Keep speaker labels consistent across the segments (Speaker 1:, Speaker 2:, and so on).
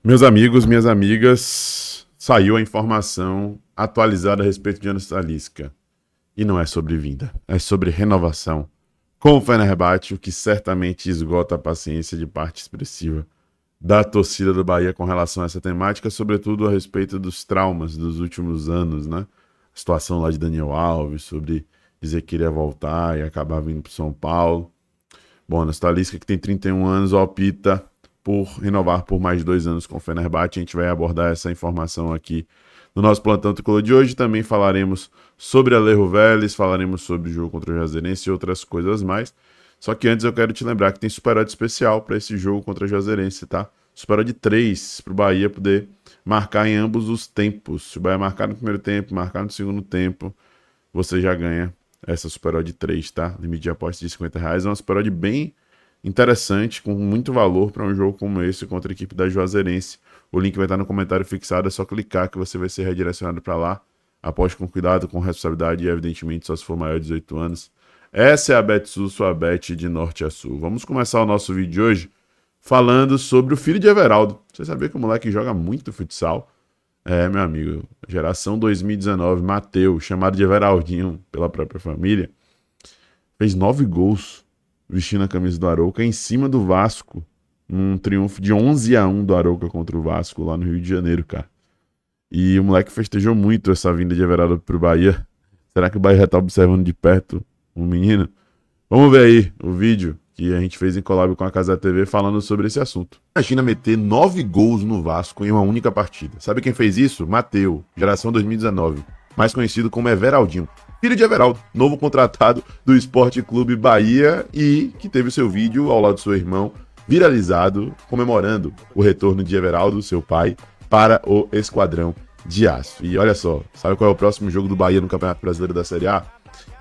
Speaker 1: Meus amigos, minhas amigas, saiu a informação atualizada a respeito de Giannis Talisca. E não é sobre vinda, é sobre renovação. Com o Fenerbahçe, o que certamente esgota a paciência de parte expressiva da torcida do Bahia com relação a essa temática, sobretudo a respeito dos traumas dos últimos anos, né? A situação lá de Daniel Alves, sobre dizer que iria voltar e acabar vindo para São Paulo. Bom, Giannis Talisca, que tem 31 anos, opta por renovar por mais 2 anos com o Fenerbahçe. A gente vai abordar essa informação aqui no nosso plantão tricolor de hoje. Também falaremos sobre Alejo Vélez, falaremos sobre o jogo contra o Juazeirense e outras coisas mais. Só que antes eu quero te lembrar que tem superodd especial para esse jogo contra o Juazeirense, tá? Superodd 3 para o Bahia poder marcar em ambos os tempos. Se o Bahia marcar no primeiro tempo, marcar no segundo tempo, você já ganha essa superodd 3, tá? Limite de aposta de R$ 50. É uma superodd bem interessante, com muito valor para um jogo como esse contra a equipe da Juazeirense. O link vai estar no comentário fixado, é só clicar que você vai ser redirecionado para lá. Aposte com cuidado, com responsabilidade e, evidentemente, só se for maior de 18 anos. Essa é a BetSul, sua bet de norte a sul. Vamos começar o nosso vídeo de hoje falando sobre o filho de Everaldo. Você sabia que o moleque joga muito futsal? É, meu amigo, geração 2019, Matheus, chamado de Everaldinho pela própria família, fez 9 gols vestindo a camisa do Arouca em cima do Vasco, num triunfo de 11-1 do Arouca contra o Vasco lá no Rio de Janeiro, cara. E o moleque festejou muito essa vinda de Everaldo pro Bahia. Será que o Bahia já tá observando de perto o menino? Vamos ver aí o vídeo que a gente fez em collab com a Casa TV falando sobre esse assunto. Imagina meter 9 gols no Vasco em uma única partida. Sabe quem fez isso? Mateu, geração 2019, mais conhecido como Everaldinho. Filho de Everaldo, novo contratado do Esporte Clube Bahia e que teve seu vídeo ao lado do seu irmão viralizado, comemorando o retorno de Everaldo, seu pai, para o Esquadrão de Aço. E olha só, sabe qual é o próximo jogo do Bahia no Campeonato Brasileiro da Série A?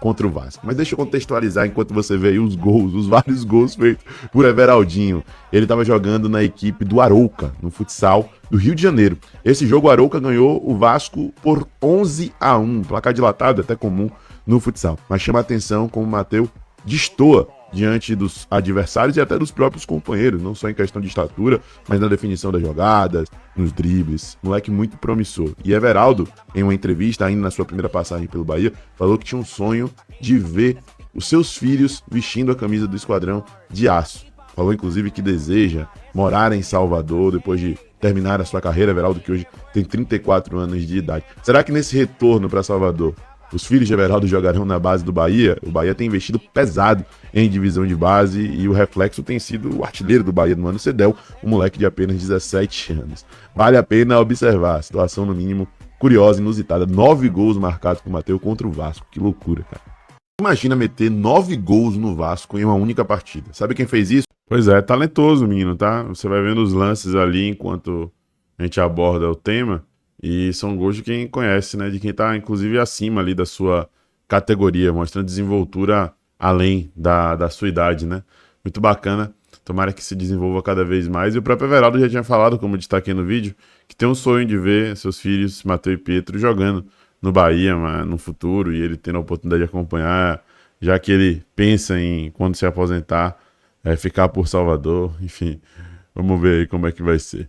Speaker 1: Contra o Vasco. Mas deixa eu contextualizar enquanto você vê aí os gols, os vários gols feitos por Everaldinho. Ele estava jogando na equipe do Arouca, no futsal do Rio de Janeiro. Esse jogo o Arouca ganhou o Vasco por 11-1, placar dilatado, até comum no futsal. Mas chama a atenção como o Matheus destoa diante dos adversários e até dos próprios companheiros, não só em questão de estatura, mas na definição das jogadas, nos dribles. Moleque muito promissor. E Everaldo, em uma entrevista, ainda na sua primeira passagem pelo Bahia, falou que tinha um sonho de ver os seus filhos vestindo a camisa do Esquadrão de Aço. Falou, inclusive, que deseja morar em Salvador depois de terminar a sua carreira. Everaldo, que hoje tem 34 anos de idade. Será que nesse retorno para Salvador os filhos de Everaldo jogarão na base do Bahia? O Bahia tem investido pesado em divisão de base e o reflexo tem sido o artilheiro do Bahia no ano Cedel, um moleque de apenas 17 anos. Vale a pena observar a situação, no mínimo, curiosa, inusitada. 9 gols marcados por Matheus contra o Vasco. Que loucura, cara. Imagina meter 9 gols no Vasco em uma única partida. Sabe quem fez isso? Pois é, talentoso o menino, tá? Você vai vendo os lances ali enquanto a gente aborda o tema. E são gols de quem conhece, né? De quem tá, inclusive, acima ali da sua categoria, mostrando desenvoltura além da sua idade, né? Muito bacana. Tomara que se desenvolva cada vez mais. E o próprio Everaldo já tinha falado, como eu destaquei no vídeo, que tem um sonho de ver seus filhos, Matheus e Pietro, jogando no Bahia, mas no futuro, e ele tendo a oportunidade de acompanhar, já que ele pensa em, quando se aposentar, ficar por Salvador. Enfim, vamos ver aí como é que vai ser.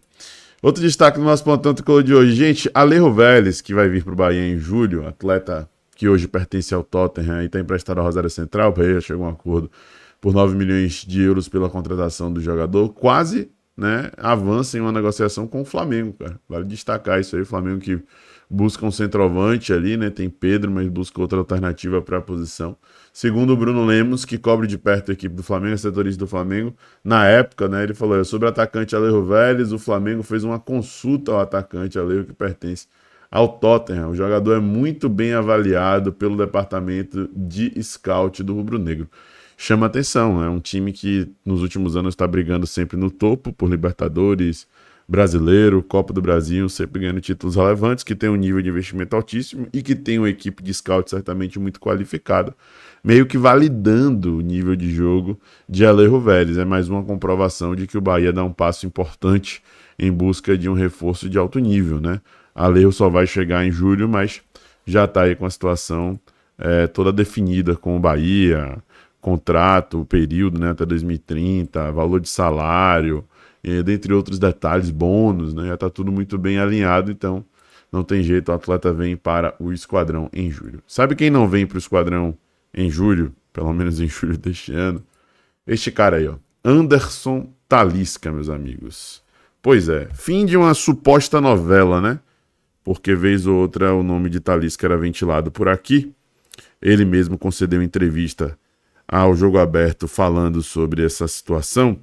Speaker 1: Outro destaque do nosso plantão tricolor de hoje, gente, Alejo Vélez, que vai vir para o Bahia em julho, atleta que hoje pertence ao Tottenham e está emprestado ao Rosário Central. O Bahia chegou a um acordo por 9 milhões de euros pela contratação do jogador, quase, né, avança em uma negociação com o Flamengo, cara. Vale destacar isso aí, o Flamengo que busca um centroavante ali, né, tem Pedro, mas busca outra alternativa para a posição. Segundo o Bruno Lemos, que cobre de perto a equipe do Flamengo, a setorista do Flamengo, na época, né, ele falou, sobre o atacante Alejo Vélez, o Flamengo fez uma consulta ao atacante Alejo, que pertence ao Tottenham. O jogador é muito bem avaliado pelo departamento de scout do rubro-negro. Chama atenção, é um time que nos últimos anos está brigando sempre no topo por Libertadores, Brasileiro, Copa do Brasil, sempre ganhando títulos relevantes, que tem um nível de investimento altíssimo e que tem uma equipe de scout certamente muito qualificada, meio que validando o nível de jogo de Alejo Vélez. É mais uma comprovação de que o Bahia dá um passo importante em busca de um reforço de alto nível, né? Alejo só vai chegar em julho, mas já está aí com a situação toda definida com o Bahia, contrato, período, né, até 2030, valor de salário, dentre outros detalhes, bônus, né? Já está tudo muito bem alinhado, então não tem jeito, o atleta vem para o Esquadrão em julho. Sabe quem não vem para o Esquadrão em julho? Pelo menos em julho deste ano? Este cara aí, ó. Anderson Talisca, meus amigos. Pois é, fim de uma suposta novela, né? Porque vez ou outra o nome de Talisca era ventilado por aqui. Ele mesmo concedeu entrevista ao Jogo Aberto falando sobre essa situação,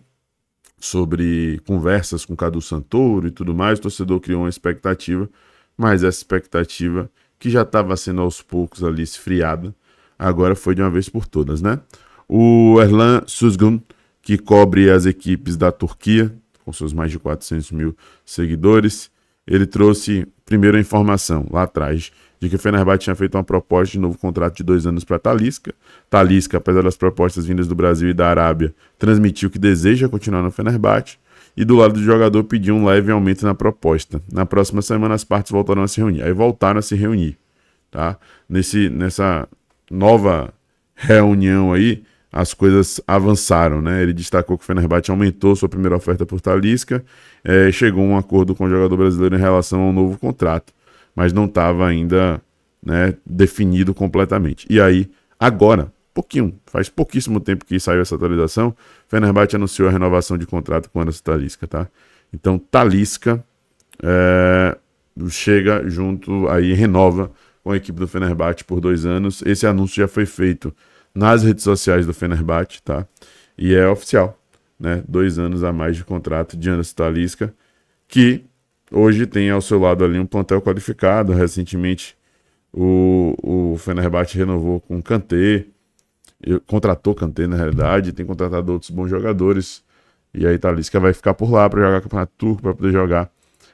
Speaker 1: sobre conversas com Cadu Santoro e tudo mais. O torcedor criou uma expectativa, mas essa expectativa, que já estava sendo aos poucos ali esfriada, agora foi de uma vez por todas, né? O Erlan Suzgun, que cobre as equipes da Turquia, com seus mais de 400 mil seguidores, ele trouxe primeiro a informação, lá atrás, de que o Fenerbahçe tinha feito uma proposta de novo contrato de 2 anos para Talisca. Talisca, apesar das propostas vindas do Brasil e da Arábia, transmitiu que deseja continuar no Fenerbahçe, e do lado do jogador pediu um leve aumento na proposta. Na próxima semana as partes voltarão a se reunir. Aí voltaram a se reunir, tá? Nessa nova reunião aí, as coisas avançaram, né? Ele destacou que o Fenerbahçe aumentou sua primeira oferta por Talisca, chegou a um acordo com o jogador brasileiro em relação ao novo contrato, mas não estava ainda, né, definido completamente. E aí, agora, faz pouquíssimo tempo que saiu essa atualização, o Fenerbahçe anunciou a renovação de contrato com o Anderson Talisca, tá? Então, Talisca chega junto, aí renova com a equipe do Fenerbahçe por 2 anos. Esse anúncio já foi feito nas redes sociais do Fenerbahçe, tá? E é oficial, né? 2 anos a mais de contrato de Anderson Talisca, que hoje tem ao seu lado ali um plantel qualificado. Recentemente o Fenerbahçe renovou com o Kanté, contratou Kanté na realidade, tem contratado outros bons jogadores, e aí Talisca vai ficar por lá para jogar Campeonato Turco, para poder jogar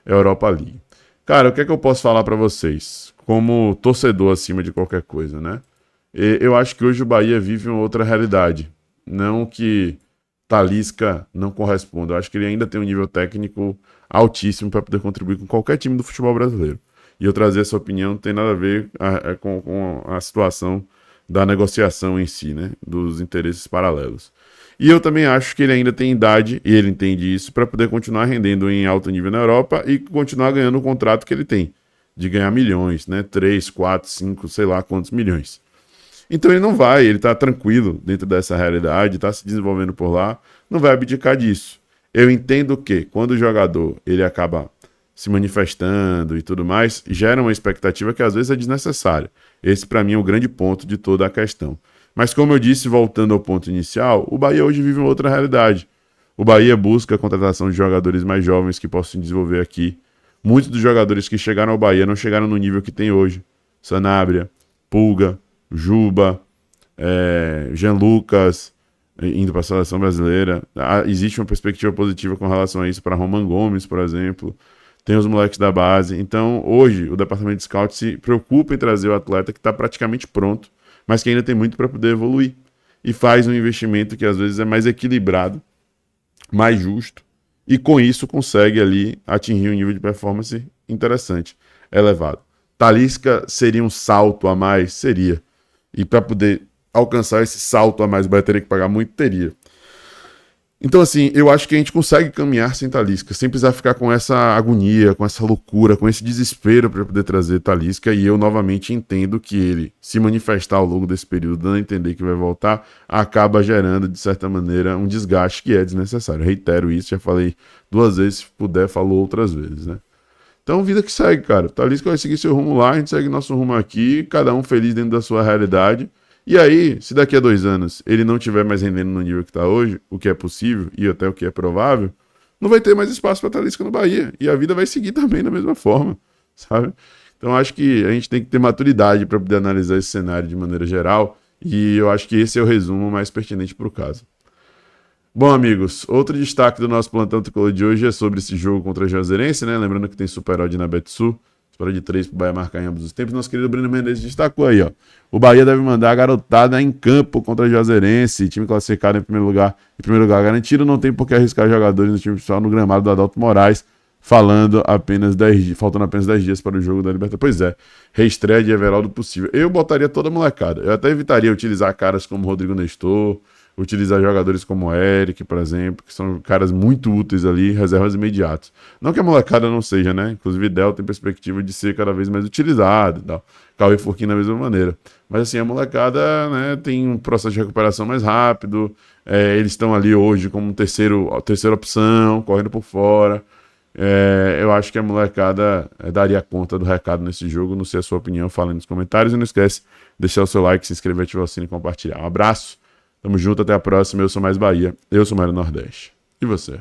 Speaker 1: Europa League. Cara, o que é que eu posso falar para vocês? Como torcedor acima de qualquer coisa, né? Eu acho que hoje o Bahia vive uma outra realidade. Não que Talisca não corresponda. Eu acho que ele ainda tem um nível técnico altíssimo para poder contribuir com qualquer time do futebol brasileiro. E eu trazer essa opinião não tem nada a ver com a situação da negociação em si, né? Dos interesses paralelos. E eu também acho que ele ainda tem idade, e ele entende isso, para poder continuar rendendo em alto nível na Europa e continuar ganhando o contrato que ele tem, de ganhar milhões, né? 3, 4, 5, sei lá quantos milhões. Então ele não vai, ele tá tranquilo dentro dessa realidade, tá se desenvolvendo por lá, não vai abdicar disso. Eu entendo que quando o jogador ele acaba se manifestando e tudo mais, gera uma expectativa que às vezes é desnecessária. Esse para mim é o grande ponto de toda a questão. Mas como eu disse, voltando ao ponto inicial, o Bahia hoje vive uma outra realidade. O Bahia busca a contratação de jogadores mais jovens que possam se desenvolver aqui. Muitos dos jogadores que chegaram ao Bahia não chegaram no nível que tem hoje. Sanabria, Pulga, Juba, Jean Lucas, indo para a seleção brasileira. Existe uma perspectiva positiva com relação a isso para Roman Gomes, por exemplo. Tem os moleques da base. Então, hoje, o departamento de scout se preocupa em trazer o atleta que está praticamente pronto, mas que ainda tem muito para poder evoluir. E faz um investimento que às vezes é mais equilibrado, mais justo, e com isso consegue ali atingir um nível de performance interessante, elevado. Talisca seria um salto a mais? Seria. E para poder alcançar esse salto a mais, o Bahia teria que pagar muito? Teria. Então, assim, eu acho que a gente consegue caminhar sem Talisca, sem precisar ficar com essa agonia, com essa loucura, com esse desespero para poder trazer Talisca. E eu, novamente, entendo que ele se manifestar ao longo desse período, dando a entender que vai voltar, acaba gerando, de certa maneira, um desgaste que é desnecessário. Reitero isso, já falei 2 vezes, se puder, falou outras vezes, né? Então, vida que segue, cara. Talisca vai seguir seu rumo lá, a gente segue nosso rumo aqui, cada um feliz dentro da sua realidade. E aí, se daqui a 2 anos ele não estiver mais rendendo no nível que está hoje, o que é possível e até o que é provável, não vai ter mais espaço para Talisca no Bahia. E a vida vai seguir também da mesma forma, sabe? Então acho que a gente tem que ter maturidade para poder analisar esse cenário de maneira geral. E eu acho que esse é o resumo mais pertinente para o caso. Bom, amigos, outro destaque do nosso plantão tricolor de hoje é sobre esse jogo contra a Juazeirense, né? Lembrando que tem Super Odd na Betsul. Espera de 3 para o Bahia marcar em ambos os tempos. Nosso querido Breno Mendes destacou aí, ó. O Bahia deve mandar a garotada em campo contra a Juazeirense, time classificado em primeiro lugar garantido. Não tem por que arriscar jogadores no time principal no gramado do Adalto Moraes, faltando faltando apenas 10 dias para o jogo da Libertadores. Pois é, reestreia de Everaldo possível. Eu botaria toda a molecada. Eu até evitaria utilizar caras como Rodrigo Nestor, utilizar jogadores como o Eric, por exemplo, que são caras muito úteis ali, reservas imediatas. Não que a molecada não seja, né? Inclusive, Del tem perspectiva de ser cada vez mais utilizado e tal. Cauê Furquim da mesma maneira. Mas assim, a molecada, né, tem um processo de recuperação mais rápido. Eles estão ali hoje como terceira opção, correndo por fora. Eu acho que a molecada daria conta do recado nesse jogo. Não sei a sua opinião, fala aí nos comentários. E não esquece de deixar o seu like, se inscrever, ativar o sino e compartilhar. Um abraço, tamo junto, até a próxima. Eu sou Mais Bahia, eu sou Mário Nordeste. E você?